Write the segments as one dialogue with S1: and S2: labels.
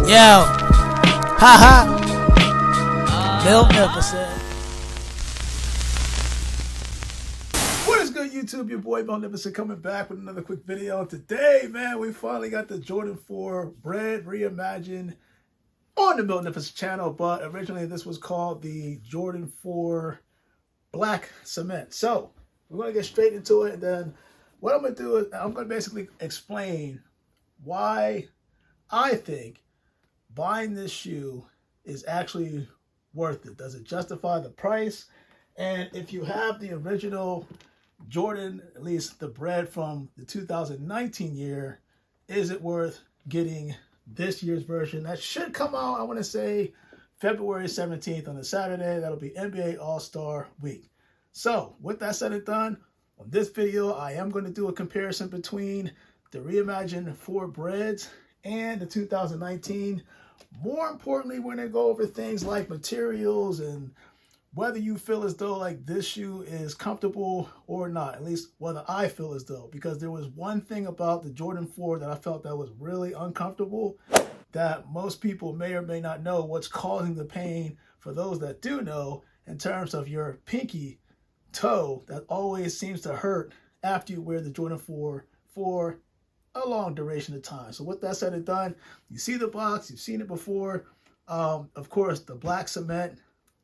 S1: Yo, haha, Magnificent. What is good, YouTube? Your boy Magnificent coming back with another quick video. Today, man, we finally got the Jordan 4 Bred Reimagined on the Magnificent channel, but originally this was called the Jordan 4 Black Cement. So we're going to get straight into it, and then what I'm going to do is I'm going to basically explain why I think buying this shoe is actually worth it. Does it justify the price? And if you have the original Jordan, at least the Bred from the 2019 year, is it worth getting this year's version? That should come out, I want to say, February 17th on a Saturday. That'll be NBA All-Star Week. So with that said and done, on this video, I am going to do a comparison between the Reimagined 4 Breds and the 2019. More importantly, we're going to go over things like materials and whether you feel as though like this shoe is comfortable or not, at least whether I feel as though, because there was one thing about the Jordan 4 that I felt that was really uncomfortable that most people may or may not know what's causing the pain. For those that do know, in terms of your pinky toe that always seems to hurt after you wear the Jordan 4 for a long duration of time. So with that said and done, you see the box, you've seen it before. Of course, the black cement,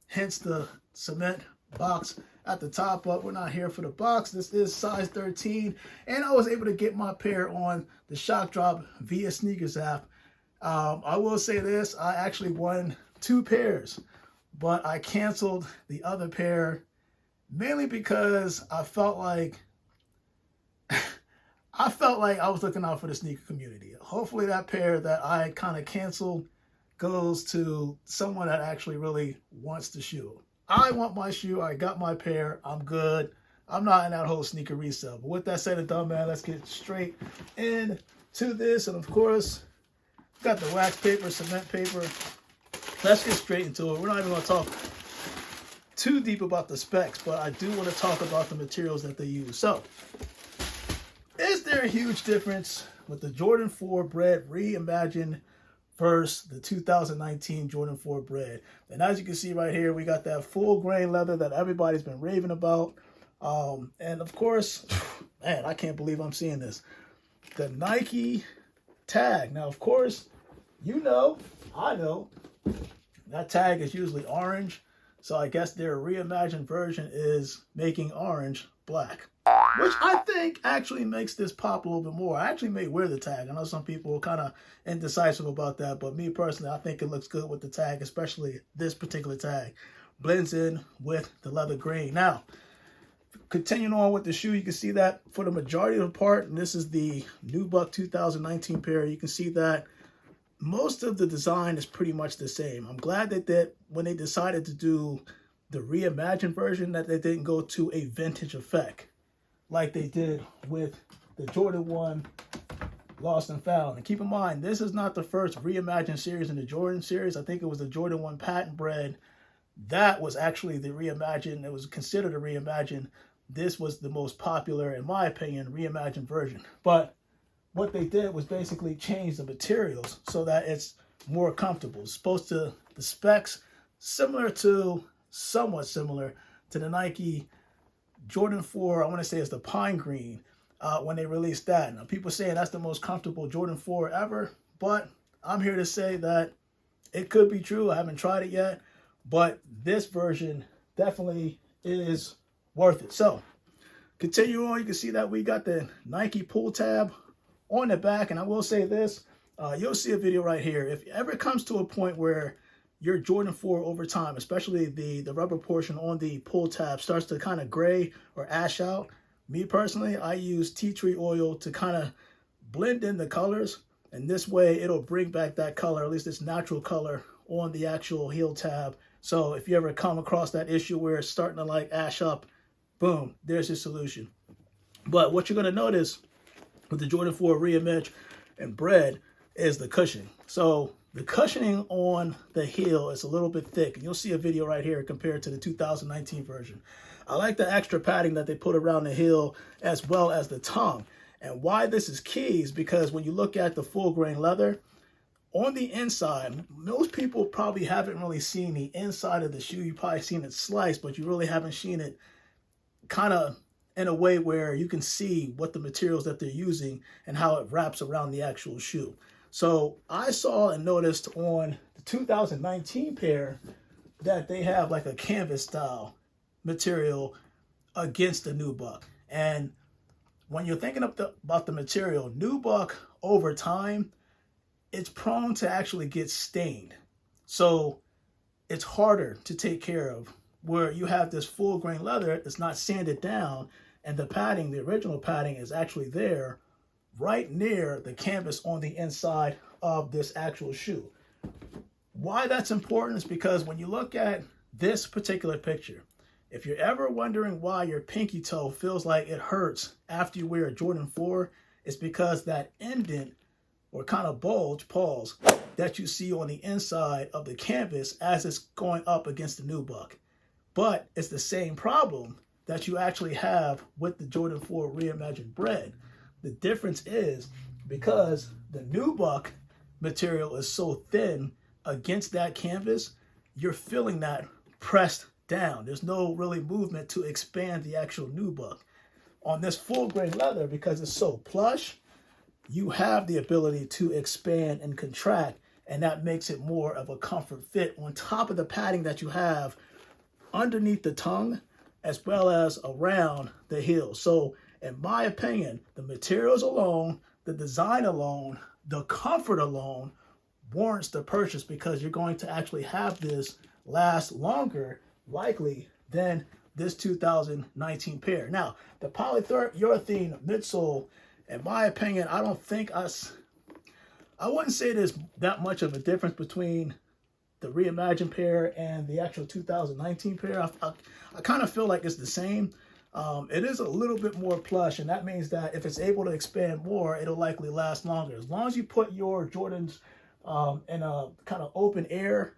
S1: hence the cement box at the top, but we're not here for the box. This is size 13, and I was able to get my pair on the Shock Drop via Sneakers app. I will say this, I actually won 2 pairs, but I canceled the other pair mainly because I felt like I was looking out for the sneaker community. Hopefully that pair that I kind of canceled goes to someone that actually really wants the shoe. I want my shoe. I got my pair. I'm good. I'm not in that whole sneaker resale. But with that said and done, man, let's get straight into this. And of course, got the wax paper, cement paper. Let's get straight into it. We're not even going to talk too deep about the specs, but I do want to talk about the materials that they use. So, is there a huge difference with the Jordan 4 Bred Reimagined versus the 2019 Jordan 4 Bred? And as you can see right here, we got that full grain leather that everybody's been raving about. And of course, man, I can't believe I'm seeing this. The Nike tag. Now, of course, you know, I know, that tag is usually orange. So I guess their reimagined version is making orange black, which I think actually makes this pop a little bit more. I actually may wear the tag. I know some people are kind of indecisive about that, but me personally, I think it looks good with the tag, especially this particular tag. Blends in with the leather grain. Now, continuing on with the shoe, you can see that for the majority of the part, and this is the Nubuck 2019 pair, you can see that most of the design is pretty much the same. I'm glad that when they decided to do the reimagined version, that they didn't go to a vintage effect like they did with the Jordan 1 Lost and Found. And keep in mind, this is not the first reimagined series in the Jordan series. I think it was the Jordan 1 Patent Bred. That was actually the reimagined. It was considered a reimagined. This was the most popular, in my opinion, reimagined version. But what they did was basically change the materials so that it's more comfortable. It's supposed to, the specs, somewhat similar to the Nike Jordan 4, I want to say it's the pine green, when they released that. Now, people saying that's the most comfortable Jordan 4 ever, but I'm here to say that it could be true. I haven't tried it yet, but this version definitely is worth it. So, continue on. You can see that we got the Nike pull tab on the back, and I will say this, you'll see a video right here. If it ever comes to a point where your Jordan 4 over time, especially the rubber portion on the pull tab, starts to kind of gray or ash out, me personally, I use tea tree oil to kind of blend in the colors, and this way it'll bring back that color, at least its natural color, on the actual heel tab. So if you ever come across that issue where it's starting to like ash up, boom, there's your solution. But what you're going to notice with the Jordan 4 Reimagined and Bred is the cushioning. So the cushioning on the heel is a little bit thick, and you'll see a video right here compared to the 2019 version. I like the extra padding that they put around the heel as well as the tongue. And why this is key is because when you look at the full grain leather, on the inside, most people probably haven't really seen the inside of the shoe. You've probably seen it sliced, but you really haven't seen it kind of in a way where you can see what the materials that they're using and how it wraps around the actual shoe. So I saw and noticed on the 2019 pair that they have like a canvas style material against the nubuck. And when you're thinking about the material, nubuck over time, it's prone to actually get stained. So it's harder to take care of, where you have this full grain leather that's not sanded down, and the padding, the original padding, is actually there right near the canvas on the inside of this actual shoe. Why that's important is because when you look at this particular picture, if you're ever wondering why your pinky toe feels like it hurts after you wear a Jordan 4, it's because that indent or kind of bulge, pause, that you see on the inside of the canvas as it's going up against the nubuck. But it's the same problem that you actually have with the Jordan 4 Reimagined Bred. The difference is because the nubuck material is so thin against that canvas, you're feeling that pressed down. There's no really movement to expand the actual nubuck. On this full grain leather, because it's so plush, you have the ability to expand and contract, and that makes it more of a comfort fit on top of the padding that you have underneath the tongue as well as around the heel. So in my opinion, the materials alone, the design alone, the comfort alone warrants the purchase, because you're going to actually have this last longer likely than this 2019 pair. Now, the polyurethane midsole, in my opinion, I wouldn't say there's that much of a difference between the Reimagined pair and the actual 2019 pair. I kind of feel like it's the same. It is a little bit more plush, and that means that if it's able to expand more, it'll likely last longer. As long as you put your Jordans in a kind of open air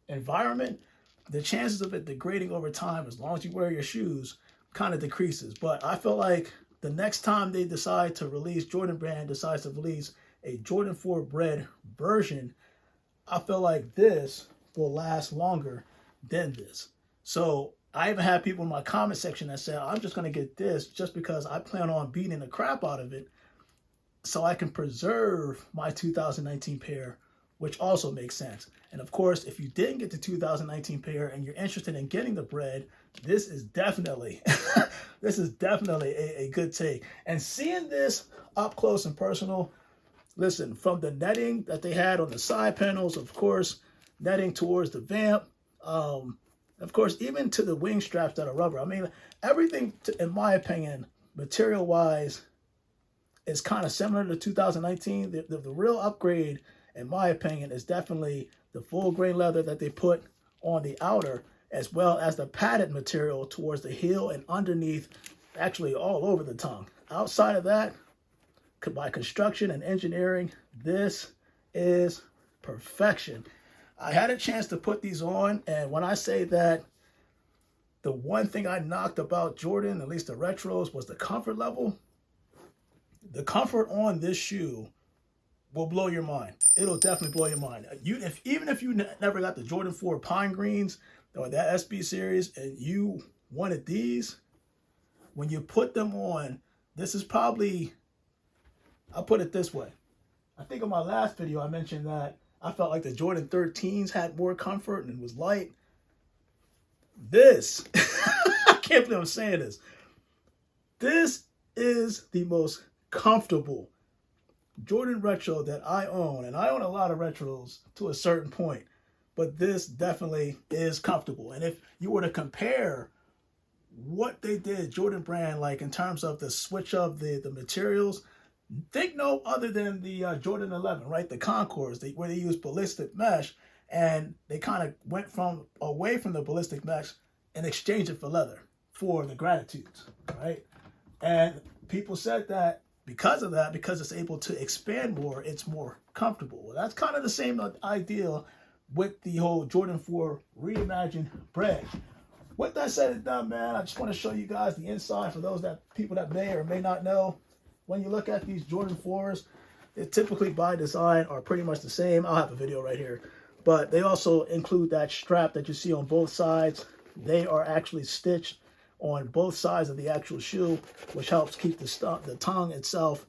S1: environment, the chances of it degrading over time, as long as you wear your shoes, kind of decreases. But I feel like the next time they decide to release, Jordan Brand decides to release a Jordan 4 Bred version, I feel like this will last longer than this. So I even had people in my comment section that said, I'm just going to get this just because I plan on beating the crap out of it so I can preserve my 2019 pair, which also makes sense. And of course, if you didn't get the 2019 pair and you're interested in getting the Bred, this is definitely a good take. And seeing this up close and personal, listen, from the netting that they had on the side panels, of course, netting towards the vamp, of course, even to the wing straps that are rubber. I mean, everything, in my opinion, material-wise, is kind of similar to 2019. The real upgrade, in my opinion, is definitely the full grain leather that they put on the outer, as well as the padded material towards the heel and underneath, actually all over the tongue. Outside of that, by construction and engineering, this is perfection. I had a chance to put these on, and when I say that the one thing I knocked about Jordan, at least the retros, was the comfort level. The comfort on this shoe will blow your mind. It'll definitely blow your mind. Even if you never got the Jordan 4 Pine Greens or that SB series and you wanted these, when you put them on, this is probably, I'll put it this way. I think in my last video I mentioned that I felt like the Jordan 13s had more comfort and was light. This, I can't believe I'm saying this. This is the most comfortable Jordan retro that I own. And I own a lot of retros to a certain point, but this definitely is comfortable. And if you were to compare what they did, Jordan Brand, like in terms of the switch of the materials, think no other than the Jordan 11, right? The Concords, where they used ballistic mesh, and they kind of went away from the ballistic mesh and exchanged it for leather for the Gratitudes, right? And people said that because of that, because it's able to expand more, it's more comfortable. Well, that's kind of the same idea with the whole Jordan 4 Reimagined Bred. With that said and done, man, I just want to show you guys the inside for those people that may or may not know. When you look at these Jordan 4s, It typically by design are pretty much the same. I'll have a video right here. But they also include that strap that you see on both sides. They are actually stitched on both sides of the actual shoe, which helps keep the tongue itself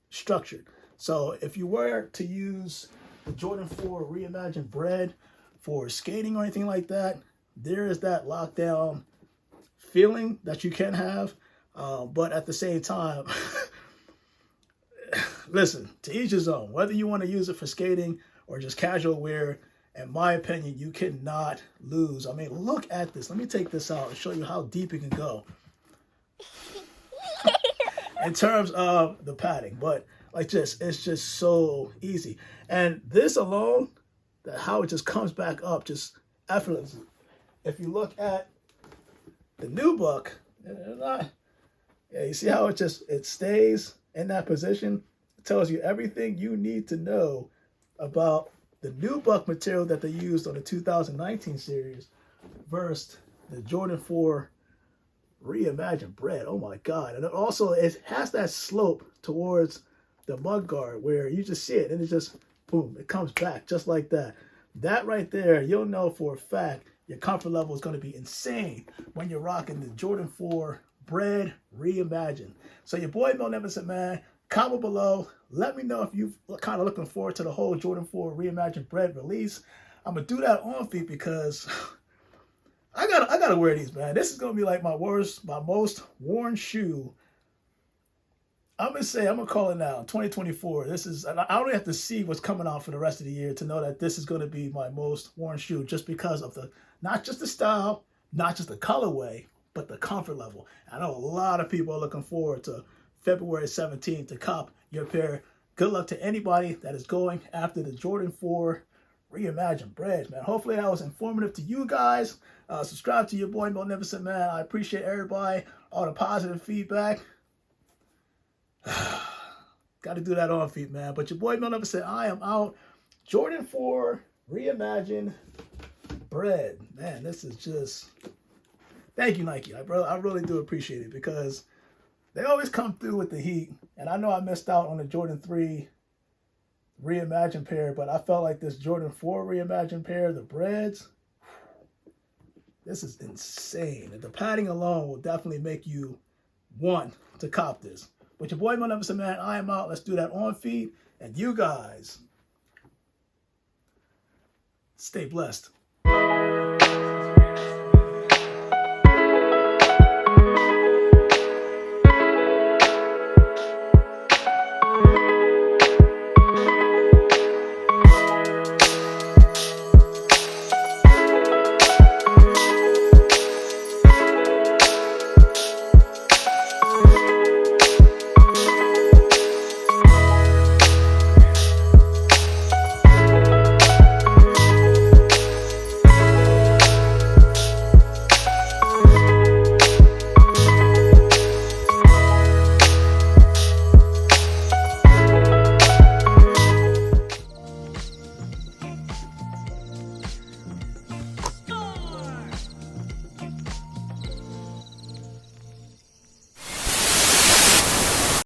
S1: structured. So if you were to use the Jordan 4 Reimagined Bred for skating or anything like that, there is that lockdown feeling that you can have. But at the same time, listen, to each his own. Whether you want to use it for skating or just casual wear, in my opinion, you cannot lose. I mean, look at this. Let me take this out and show you how deep it can go in terms of the padding. But like this, it's just so easy. And this alone, how it just comes back up just effortlessly. If you look at the nubuck, yeah, you see how it stays in that position? It tells you everything you need to know about the nubuck material that they used on the 2019 series versus the Jordan 4 Reimagined Bred. Oh my God. And also it has that slope towards the mud guard where you just see it and it just, boom, it comes back just like that. That right there, you'll know for a fact your comfort level is going to be insane when you're rocking the Jordan 4 Bred Reimagined. So your boy Magnificent Man, comment below. Let me know if you're kind of looking forward to the whole Jordan 4 Reimagined Bred release. I'm going to do that on feet because I gotta wear these, man. This is going to be like my most worn shoe. I'm going to call it now, 2024. I don't have to see what's coming out for the rest of the year to know that this is going to be my most worn shoe just because of not just the style, not just the colorway, but the comfort level. I know a lot of people are looking forward to February 17th to cop your pair. Good luck to anybody that is going after the Jordan 4 Reimagined Bred, man. Hopefully that was informative to you guys. Subscribe to your boy Magnificent Man. I appreciate everybody, all the positive feedback. Got to do that on feet, man. But your boy Magnificent, I am out. Jordan 4 Reimagined Bred. Man, this is just... Thank you, Nike. I really do appreciate it because they always come through with the heat. And I know I missed out on the Jordan 3 Reimagined pair, but I felt like this Jordan 4 Reimagined pair, the Breds, this is insane. And the padding alone will definitely make you want to cop this. But your boy Magnificent Man, I am out. Let's do that on feet. And you guys, stay blessed.